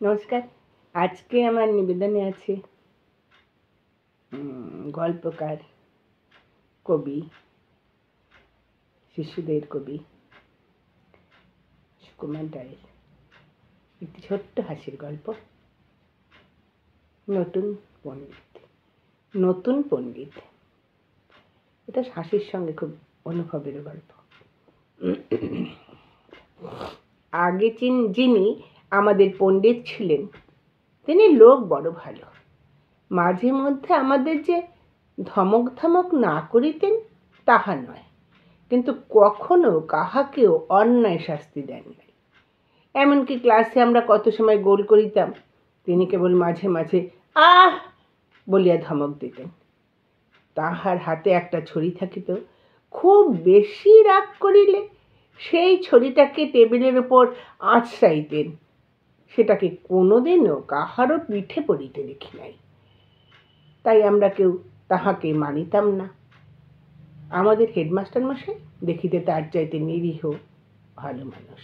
নমস্কার। আজকে আমার নিবেদনে আছে গল্পকার, কবি, শিশুদের কবি সুকুমার রায়ের একটি ছোট্ট হাসির গল্প, নতুন পণ্ডিত। নতুন পণ্ডিত, এটা হাসির সঙ্গে খুব অনুভবের গল্প। আগে যিনি আমাদের পণ্ডিত ছিলেন, তিনি লোক বড় ভালো। মাঝে মধ্যে আমাদের যে ধমক না করিতেন তাহা নয়, কিন্তু কখনো কাহাকেও অন্যায় শাস্তি দেন নাই। এমনকি ক্লাসে আমরা কত সময় গোল করিতাম, তিনি কেবল মাঝে মাঝে আহ বলিয়া ধমক দিতেন। তাহার হাতে একটা ছড়ি থাকিত, খুব বেশি রাগ করিলে সেই ছড়িটাকে টেবিলের উপর আঁচড়াইতেন। সেটাকে কোনোদিনও কাহারও পিঠে পড়িতে দেখি নাই। তাই আমরা কেউ তাহাকে মানিতাম না। আমাদের হেডমাস্টার মশাই দেখিতে তার চাইতে নিরীহ ভালো মানুষ।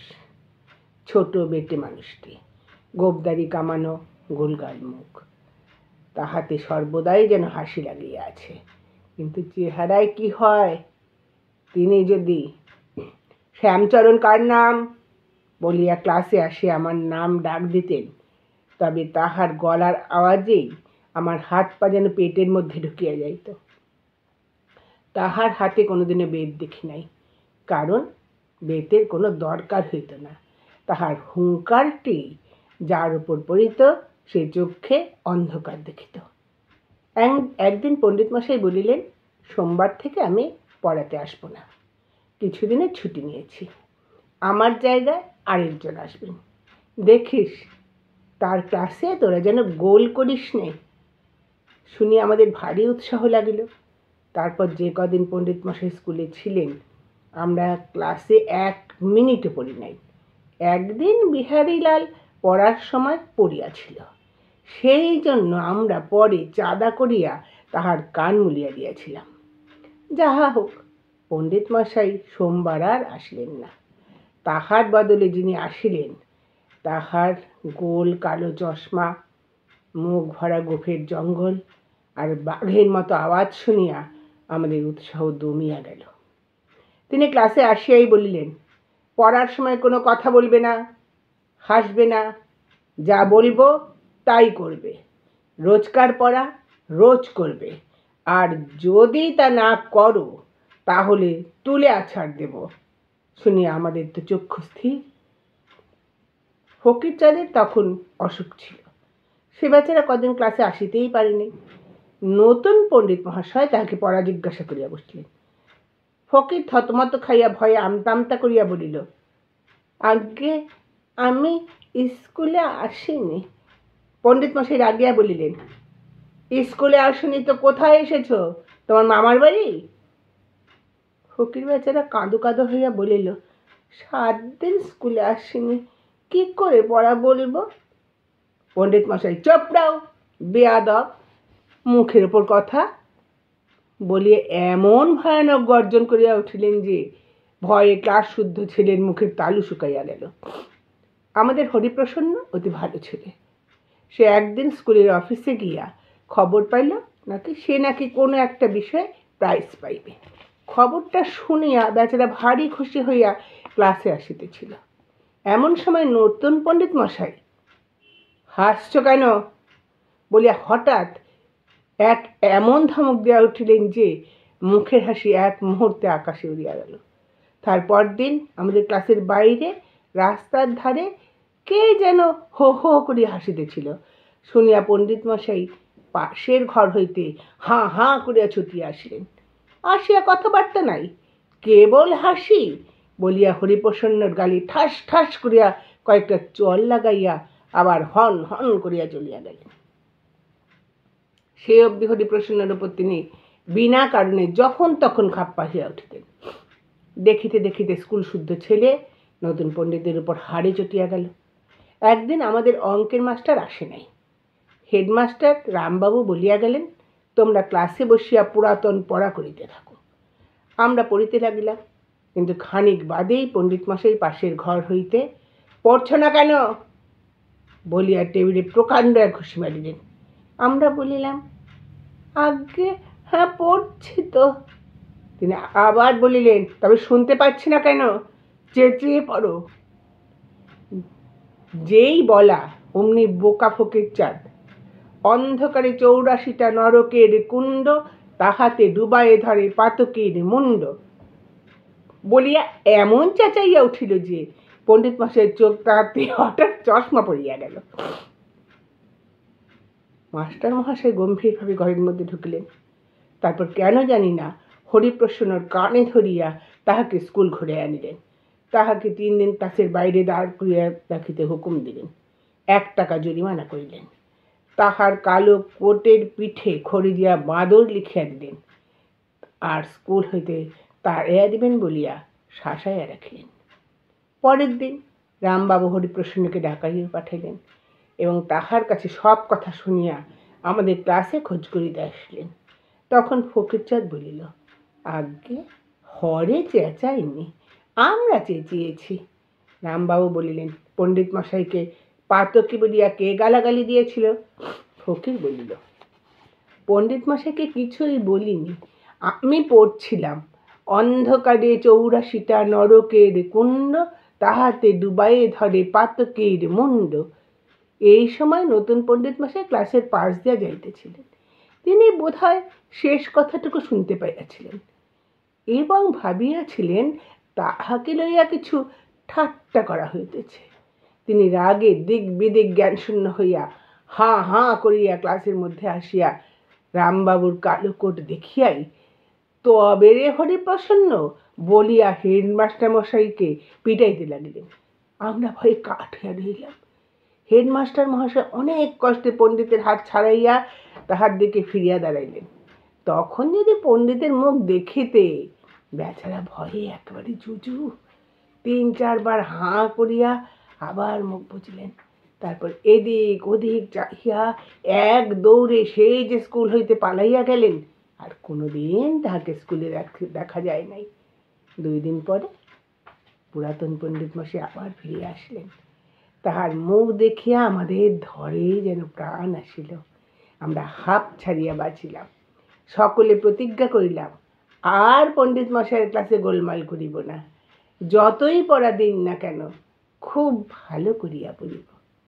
ছোট বেটে মানুষটি, গোবদারি কামানো, গোলগাল মুখ, তাহাতে সর্বদাই যেন হাসি লাগিয়া আছে। কিন্তু চেহারায় কি হয়! তিনি যদি শ্যামচরণ কার নাম বলিয়া ক্লাসে আসে আমার নাম ডাক দিতেন, তবে তাহার গলার আওয়াজেই আমার হাত পা যেন পেটের মধ্যে ঢুকিয়া যাইত। তাহার হাতে কোনোদিনও বেত দেখি নাই, কারণ বেতের কোনো দরকার হইত না। তাহার হুঙ্কারটি যার উপর পড়িত সে চক্ষে অন্ধকার দেখিত। একদিন পণ্ডিত মশাই বলিলেন, সোমবার থেকে আমি পড়াতে আসবো না, কিছুদিনের ছুটি নিয়েছি, আমার জায়গায় আরেকজন আসবেন, দেখিস তার ক্লাসে তোরা যেন গোল করিস নে। শুনি আমাদের ভারী উৎসাহ লাগিল। তারপর যে কদিন পণ্ডিত মশাই স্কুলে ছিলেন, আমরা ক্লাসে 1 মিনিটও পড়ি নাই। একদিন বিহারীলাল পড়ার সময় পড়িয়াছিল, সেই জন্য আমরা পরে চাঁদা করিয়া তাহার কান মুলিয়া দিয়াছিলাম। যাহা হোক, পণ্ডিত মশাই সোমবার আর আসলেন না। তাহার বদলে যিনি আসিলেন, তাহার গোল কালো চশমা, মুখ ভরা গোফের জঙ্গল আর বাঘের মতো আওয়াজ শুনিয়া আমাদের উৎসাহ দমিয়া গেল। তিনি ক্লাসে আসিয়াই বলিলেন, পড়ার সময় কোনো কথা বলবে না, হাসবে না, যা বলবো তাই করবে, রোজকার পড়া রোজ করবে, আর যদি তা না করো তাহলে তুলে আছাড় দেব। শুনিয়া আমাদের তো চক্ষু স্থির। ফকির চাঁদের তখন অসুখ ছিল, সে বেচারা কদিন ক্লাসে আসিতেই পারেনি। নতুন পণ্ডিত মহাশয় তাহাকে পড়া জিজ্ঞাসা করিয়া বসলেন। ফকির থতমত খাইয়া ভয়ে আমতা করিয়া বলিল, আগে আমি স্কুলে আসিনি। পণ্ডিত মশাই রাগিয়া বলিলেন, স্কুলে আসনি তো কোথায় এসেছ, তোমার মামার বাড়ি? ফকির বেচারা কাঁদো কাঁদো হইয়া বলিল, 7 দিন স্কুলে আসিনি, কি করে পড়া বলবো? পণ্ডিত মশাই, চুপ দাও বেয়াদব, মুখের ওপর কথা বলিয়ে এমন ভয়ানক গর্জন করিয়া উঠিলেন যে ভয়ে ক্লাস শুদ্ধ ছেলের মুখের তালু শুকাইয়া গেল। আমাদের হরিপ্রসন্ন অতি ভালো ছেলে। সে একদিন স্কুলের অফিসে গিয়া খবর পাইল সে নাকি কোনো একটা বিষয়ে প্রাইজ পাইবে। খবরটা শুনিয়া বেচারা ভারী খুশি হইয়া ক্লাসে আসিতেছিল। এমন সময় নতুন পণ্ডিত মশাই, হাসছ কেন বলিয়া হঠাৎ এক এমন ধমক দেওয়া উঠিলেন যে মুখের হাসি এক মুহূর্তে আকাশে উড়িয়া গেল। তারপর দিন আমাদের ক্লাসের বাইরে রাস্তার ধারে কে যেন হো হো করিয়া হাসিতেছিল। শুনিয়া পণ্ডিত মশাই পাশের ঘর হইতে হাঁ হাঁ করিয়া ছুটিয়া আসিলেন। আসিয়া কথাবার্তা নাই, কেবল হাসি বলিয়া হরিপ্রসন্নর গালি ঠাস ঠাস করিয়া কয়েকটা চল লাগাইয়া আবার হন হন করিয়া চলিয়া গেলেন। সে অবধি হরিপ্রসন্নের উপর তিনি বিনা কারণে যখন তখন খাপ্পা হইয়া উঠিতেন। দেখিতে দেখিতে স্কুল শুদ্ধ ছেলে নতুন পণ্ডিতের উপর হাড়ে চটিয়া গেল। একদিন আমাদের অঙ্কের মাস্টার আসে নাই। হেডমাস্টার রামবাবু বলিয়া গেলেন, তোমরা ক্লাসে বসিয়া পুরাতন পড়া করিতে থাকো। আমরা পড়িতে লাগিলাম, কিন্তু খানিক বাদেই পণ্ডিত মশাই পাশের ঘর হইতে, পড়ছ না কেন বলিয়া টেবিলে প্রকাণ্ড এক ঘুষি মারিলেন। আমরা বলিলাম, আজ্ঞে হ্যাঁ পড়ছি তো। তিনি আবার বলিলেন, তবে শুনতে পাচ্ছি না কেন, চেঁচিয়ে পড়ো। যেই বলা অমনি বোকা ফকির চাঁদ অন্ধকারে 84টা নরকের কুণ্ড, তাহাতে ডুবায়ে ধরে পাতকীর মুণ্ড বলিয়া এমন চেঁচাইয়া উঠিল যে পণ্ডিত মশাইয়ের চোখ তাহাতে হঠাৎ চশমা পড়িয়া গেল। মাস্টার মহাশয় গম্ভীরভাবে ঘরের মধ্যে ঢুকিলেন। তারপর কেন জানি না হরিপ্রসন্নর কানে ধরিয়া তাহাকে স্কুল ঘুরে আনিলেন। তাহাকে 3 দিন ক্লাসের বাইরে দাঁড় করিয়া রাখিতে হুকুম দিলেন। 1 টাকা জরিমানা করিলেন। তাহার কালো কোটের পিঠে খড়ি দিয়া বাঁদর লিখিয়া দিলেন, আর স্কুল হইতে তাড়াইয়া দিবেন বলিয়া শাসাইয়া রাখিলেন। পরের দিন রামবাবু হরিপ্রসন্নকে ডাকাইয়া পাঠাইলেন এবং তাহার কাছে সব কথা শুনিয়া আমাদের ক্লাসে খোঁজ করিতে আসলেন। তখন ফকিরচাঁদ বলিল, আজ্ঞে হরে চেঁচাইনি, আমরা চেঁচিয়েছি। রামবাবু বলিলেন, পণ্ডিত মশাইকে পাতকি বলিয়া কে গালাগালি দিয়েছিল? ফকির বলিল, পণ্ডিত মশাইকে কিছুই বলিনি, আমি পড়ছিলাম, অন্ধকারে 84টা নরকের কুণ্ড, তাহাতে ডুবাইয়ে ধরে পাতকীর মুণ্ড। এই সময় নতুন পণ্ডিত মশাই ক্লাসের পাশ দিয়া যাইতেছিলেন। তিনি বোধহয় শেষ কথাটুকু শুনতে পাইয়াছিলেন এবং ভাবিয়াছিলেন তাহাকে লইয়া কিছু ঠাট্টা করা হইতেছে। তিনি রাগে দিক বিদিক জ্ঞানশূন্য হইয়া হাঁ হাঁ করিয়া ক্লাসের মধ্যে আসিয়া রামবাবুর কালো কোট দেখিয়াই তবে রে হরিপ্রসন্ন বলিয়া হেডমাস্টার মশাইকে পিটাইতে লাগিলেন। আমরা ভয়ে কাঠ হইয়া রইলাম। হেডমাস্টার মহাশয় অনেক কষ্টে পণ্ডিতের হাত ছাড়াইয়া তাহার দিকে ফিরিয়া দাঁড়াইলেন। তখন যদি পণ্ডিতের মুখ দেখিতে, বেচারা ভয়ে একেবারে জুজু। 3-4 বার হাঁ করিয়া আবার মুখ বুঝলেন। তারপর এদিক ওদিক চাহিয়া এক দৌড়ে সেই যে স্কুল হইতে পালাইয়া গেলেন। আর কোনোদিন তাহাকে স্কুলে দেখা যায় নাই। 2 দিন পরে পুরাতন পণ্ডিত মশাই আবার ফিরে আসলেন। তাহার মুখ দেখিয়া আমাদের ধরে যেন প্রাণ আসিল। আমরা হাঁপ ছাড়িয়া বাঁচিলাম। সকলে প্রতিজ্ঞা করিলাম, আর পণ্ডিত মশাইয়ের ক্লাসে গোলমাল করিব না। যতই পড়া দিন না কেন, খুব ভালো করিয়া পড়িব।